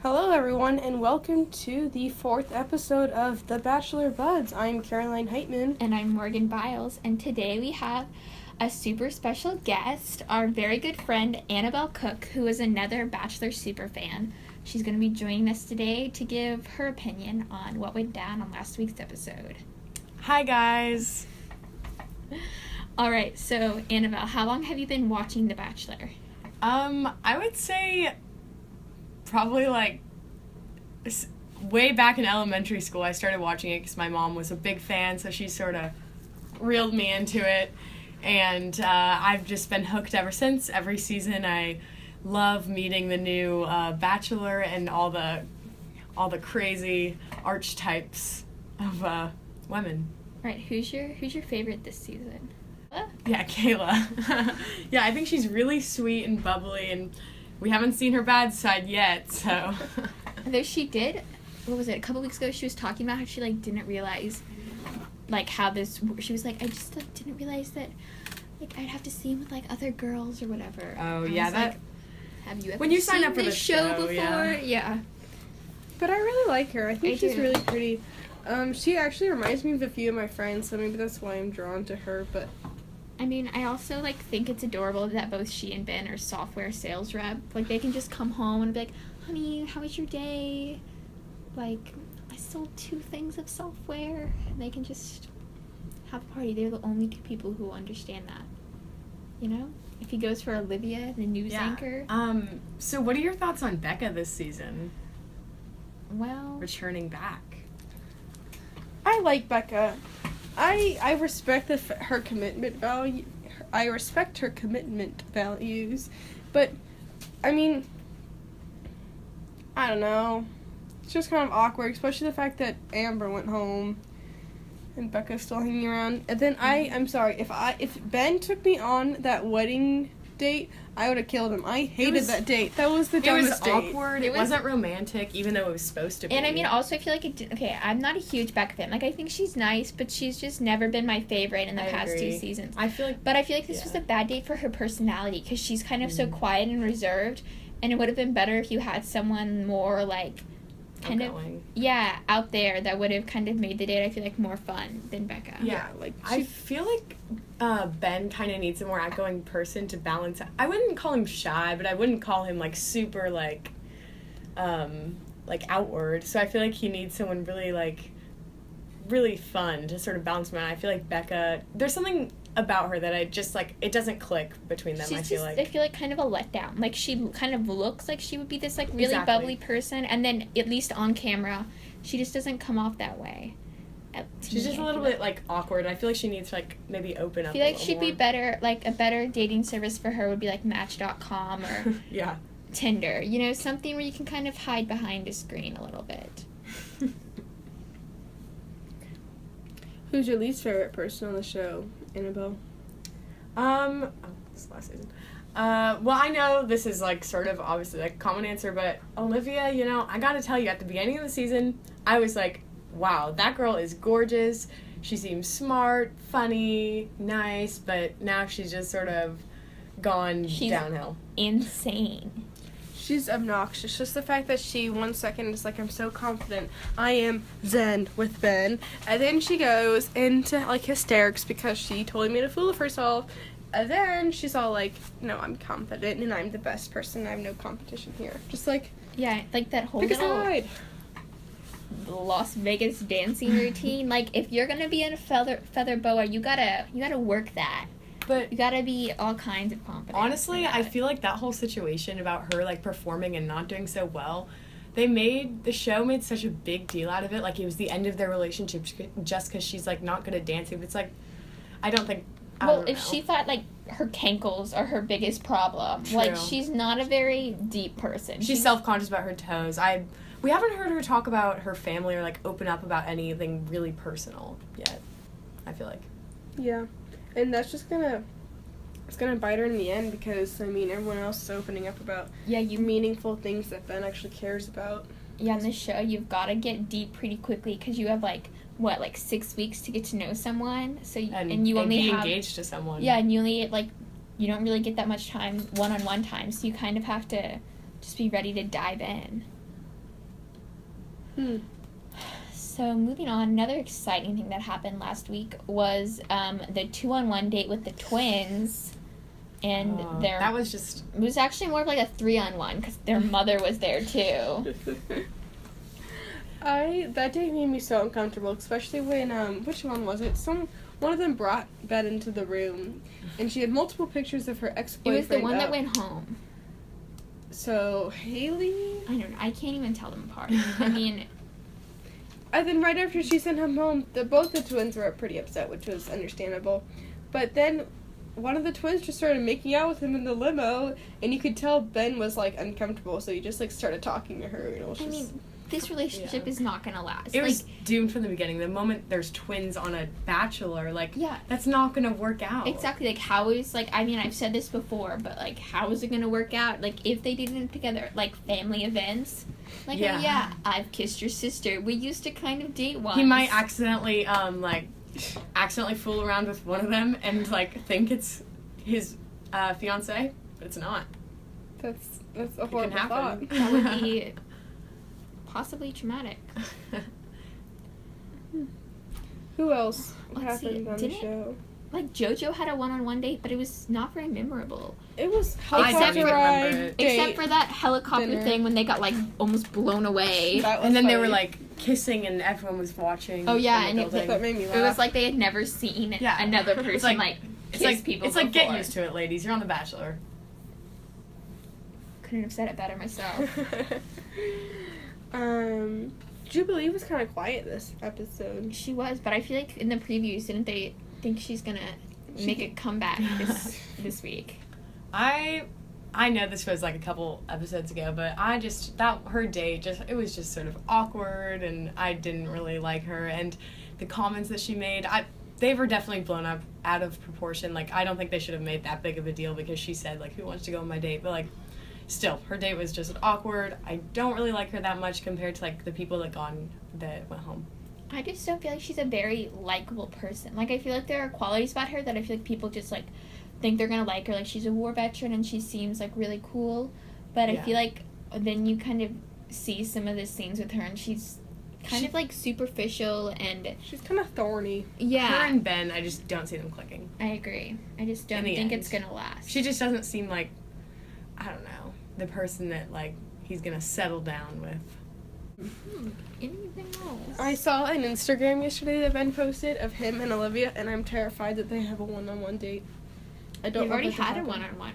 Hello, everyone, and welcome to the fourth episode of the Bachelor Buds. I'm Caroline Heitmann. And I'm Morgan Biles, and today we have a super special guest, our very good friend Annabelle Cook, who is another Bachelor superfan. She's going to be joining us today to give her opinion on what went down on last week's episode. Hi, guys. All right, so Annabelle, how long have you been watching The Bachelor? I would say probably way back in elementary school I started watching it because my mom was a big fan, so she sort of reeled me into it, and I've just been hooked ever since. Every season I love meeting the new Bachelor and all the crazy archetypes of women. Right, who's your favorite this season? Yeah, Kayla. Yeah, I think she's really sweet and bubbly, and we haven't seen her bad side yet, so. Though she did, what was it, a couple weeks ago, she was talking about how she, didn't realize, how this, she was like, I just, didn't realize that, I'd have to see him with, other girls or whatever. Oh, yeah, that. Have you ever when you seen sign up for this the show before? Yeah. But I really like her. I think she's do. really pretty. She actually reminds me of a few of my friends, so maybe that's why I'm drawn to her, but. I mean, I also, think it's adorable that both she and Ben are software sales rep. They can just come home and be like, honey, how was your day? I sold 2 things of software. And they can just have a party. They're the only 2 people who understand that. You know? If he goes for Olivia, the news anchor. So what are your thoughts on Becca this season? Well, Returning back. I like Becca. I respect her commitment value. I respect her commitment values, but I mean, I don't know. It's just kind of awkward, especially the fact that Amber went home and Becca's still hanging around. And then I'm sorry, if Ben took me on that wedding date, I would have killed him. I hated that date. That was the dumbest date. It was awkward. It wasn't romantic, even though it was supposed to be. And I mean, also, I feel like okay, I'm not a huge Becca fan. I think she's nice, but she's just never been my favorite in the past agree. 2 seasons. But I feel like this was a bad date for her personality, because she's kind of so quiet and reserved, and it would have been better if you had someone more, out there that would have kind of made the date, I feel more fun than Becca. Yeah, I feel like Ben kind of needs a more outgoing person to balance out. I wouldn't call him shy, but I wouldn't call him super outward. So I feel like he needs someone really really fun to sort of balance him out. I feel like Becca, there's something about her that I just it doesn't click between them. I feel kind of a letdown. She kind of looks like she would be this really Exactly. bubbly person, and then at least on camera she just doesn't come off that way. She's just a little bit awkward. I feel like she needs to maybe open up. I feel like she'd more. be better, a better dating service for her would be Match.com or yeah, Tinder, something where you can kind of hide behind a screen a little bit. Who's your least favorite person on the show, Annabelle? This last season. Well, I know this is sort of obviously a common answer, but Olivia, I gotta tell you, at the beginning of the season, I was wow, that girl is gorgeous. She seems smart, funny, nice, but now she's just sort of gone downhill. Insane. She's obnoxious. Just the fact that she 1 second is I'm so confident. I am zen with Ben. And then she goes into hysterics because she told me to fool herself. And then she's all no, I'm confident and I'm the best person. I have no competition here. Just yeah, that whole pick a little side. Las Vegas dancing routine. If you're gonna be in a feather boa, you gotta work that. But you gotta be all kinds of confident. Honestly, I feel that whole situation about her performing and not doing so well, the show made such a big deal out of it. It was the end of their relationship just because she's not good at dancing. It's I don't think. She thought her cankles are her biggest problem. True. She's not a very deep person. She's self-conscious about her toes. We haven't heard her talk about her family or open up about anything really personal yet. I feel like. Yeah. And that's just gonna bite her in the end because, everyone else is opening up about meaningful things that Ben actually cares about. Yeah, in this show, you've got to get deep pretty quickly because you have, 6 weeks to get to know someone. So and you only be have engaged to someone. Yeah, and you only you don't really get that much time, one-on-one time. So you kind of have to just be ready to dive in. So moving on, another exciting thing that happened last week was the 2-on-1 date with the twins, and that was just... It was actually more of like a 3-on-1 because their mother was there too. That day made me so uncomfortable, especially when which one was it? One of them brought Ben into the room, and she had multiple pictures of her ex-boyfriend. It was the one that went home. So Haley, I don't know. I can't even tell them apart. I mean. And then right after she sent him home, both the twins were pretty upset, which was understandable. But then one of the twins just started making out with him in the limo, and you could tell Ben was, like, uncomfortable, so he just, like, started talking to her. And it was just, this relationship is not going to last. It was doomed from the beginning. The moment there's twins on a Bachelor, like, yeah, that's not going to work out. Exactly. Like, how is, like, I mean, I've said this before, but, like, how is it going to work out? Like, if they did it together, like, family events. Like, yeah, I've kissed your sister. We used to kind of date once. He might accidentally, accidentally fool around with one of them and, like, think it's his fiancé, but it's not. That's a horrible thought. That would be possibly traumatic. Who else Let's happened see, on the show? Like, JoJo had a 1-on-1 date, but it was not very memorable. It was helicopter ride date. Except for that helicopter thing when they got, like, almost blown away. And then they were, like, kissing and everyone was watching. Oh, yeah, and that made me laugh. It was like they had never seen another person, kiss people It's like, get used to it, ladies. You're on The Bachelor. Couldn't have said it better myself. Jubilee was kind of quiet this episode. She was, but I feel like in the previews, didn't they think she's gonna make a comeback this week? I know this was like a couple episodes ago, but her date it was just sort of awkward, and I didn't really like her, and the comments that she made, they were definitely blown up out of proportion. Like, I don't think they should have made that big of a deal because she said, like, who wants to go on my date? But, like, still, her date was just awkward. I don't really like her that much compared to, like, the people that went home. I just don't feel like she's a very likable person. Like, I feel like there are qualities about her that I feel like people just, like, think they're gonna like her. Like, she's a war veteran and she seems, like, really cool. But I feel like then you kind of see some of the scenes with her and she's kind of, like, superficial and... She's kind of thorny. Yeah. Her and Ben, I just don't see them clicking. I agree. I just don't think it's gonna last. She just doesn't seem like, I don't know, the person that, like, he's gonna settle down with. Anything else? I saw an Instagram yesterday that Ben posted of him and Olivia, and I'm terrified that they have a 1-on-1 date. I don't. They've already had a 1-on-1.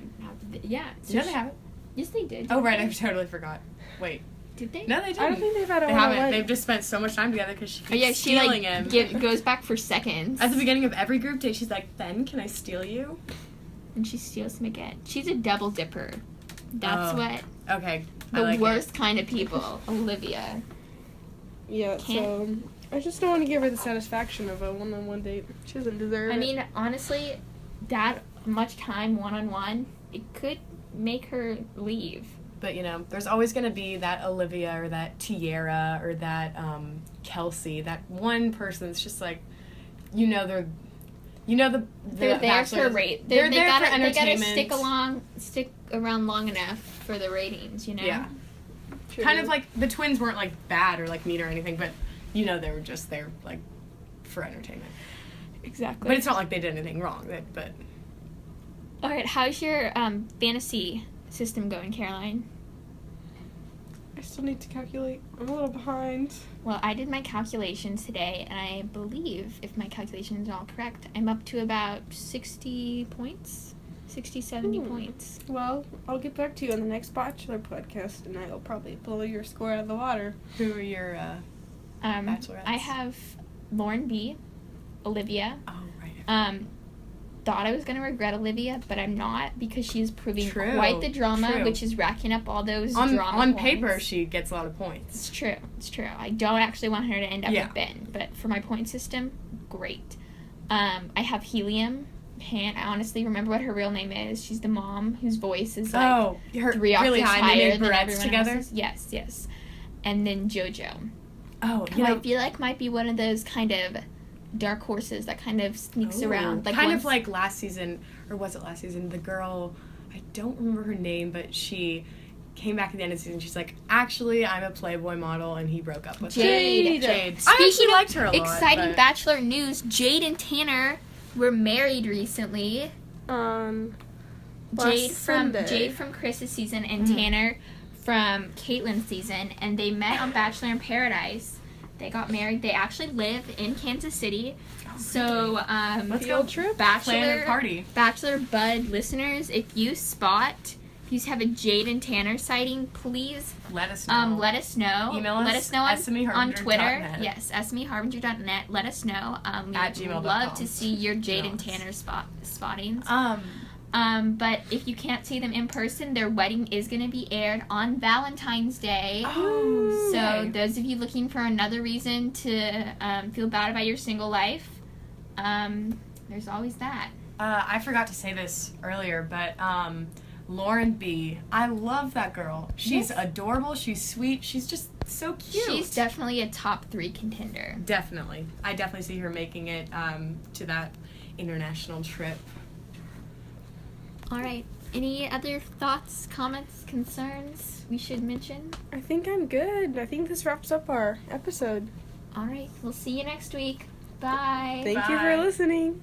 Yeah. No, they haven't. Yes, they did. Oh, right. I totally forgot. Wait. Did they? No, they didn't. I don't think they've had a 1-on-1. They haven't. They've just spent so much time together because she keeps stealing him. Goes back for seconds. At the beginning of every group date, she's like, Ben, can I steal you? And she steals him again. She's a double dipper. That's what... Okay. The worst kind of people. Olivia. Yeah, so I just don't want to give her the satisfaction of a 1-on-1 date. She doesn't deserve it. I mean, honestly, that much time 1-on-1, it could make her leave. But, you know, there's always going to be that Olivia or that Tiara or that Kelsey, that one person that's just like, they're there for rate. They're there for entertainment. They gotta stick around long enough for the ratings, you know? Yeah. True. Kind of like the twins weren't like bad or like mean or anything, but they were just there like for entertainment. Exactly. But it's not like they did anything wrong. But all right, how's your fantasy system going, Caroline? I still need to calculate. I'm a little behind. Well, I did my calculations today, and I believe, if my calculations are all correct, I'm up to about 60 points. 60, 70 points. Well, I'll get back to you on the next Bachelor podcast, and I'll probably blow your score out of the water. Who are your Bachelorettes? I have Lauren B., Olivia. Oh, right. Thought I was going to regret Olivia, but I'm not, because she's proving quite the drama, which is racking up all those drama on points. paper, she gets a lot of points. It's true. I don't actually want her to end up with Ben, but for my point system, great. I have Helium. I honestly remember what her real name is. She's the mom whose voice is like 3 octaves really high, higher than barrettes everyone together. else's. Yes. And then JoJo. Oh, who I feel like might be one of those kind of dark horses that kind of sneaks around. Like kind of like last season, or was it last season? The girl, I don't remember her name, but she came back at the end of the season. She's like, actually, I'm a Playboy model, and he broke up with Jade. her. Jade. I Speaking actually of liked her a lot. exciting but- Bachelor news, Jade and Tanner were married recently. Last Sunday. Jade from Chris's season and Tanner from Caitlin's season, and they met on Bachelor in Paradise. They got married. They actually live in Kansas City. So, Let's go trip. plan a party. Bachelor Bud listeners, if you have a Jade and Tanner sighting, please Let us know. let us know. Email us, Let us know on Twitter. smeharbinger.net. Yes, smeharbinger.net. Let us know. We At would gmail.com. love to see your Jade and Tanner spottings. But if you can't see them in person, their wedding is going to be aired on Valentine's Day. Oh, So okay. those of you looking for another reason to feel bad about your single life, there's always that. I forgot to say this earlier, but Lauren B. I love that girl. She's adorable. She's sweet. She's just so cute. She's definitely a top 3 contender. Definitely. I definitely see her making it to that international trip. All right. Any other thoughts, comments, concerns we should mention? I think I'm good. I think this wraps up our episode. All right. We'll see you next week. Bye. Thank you for Bye. listening.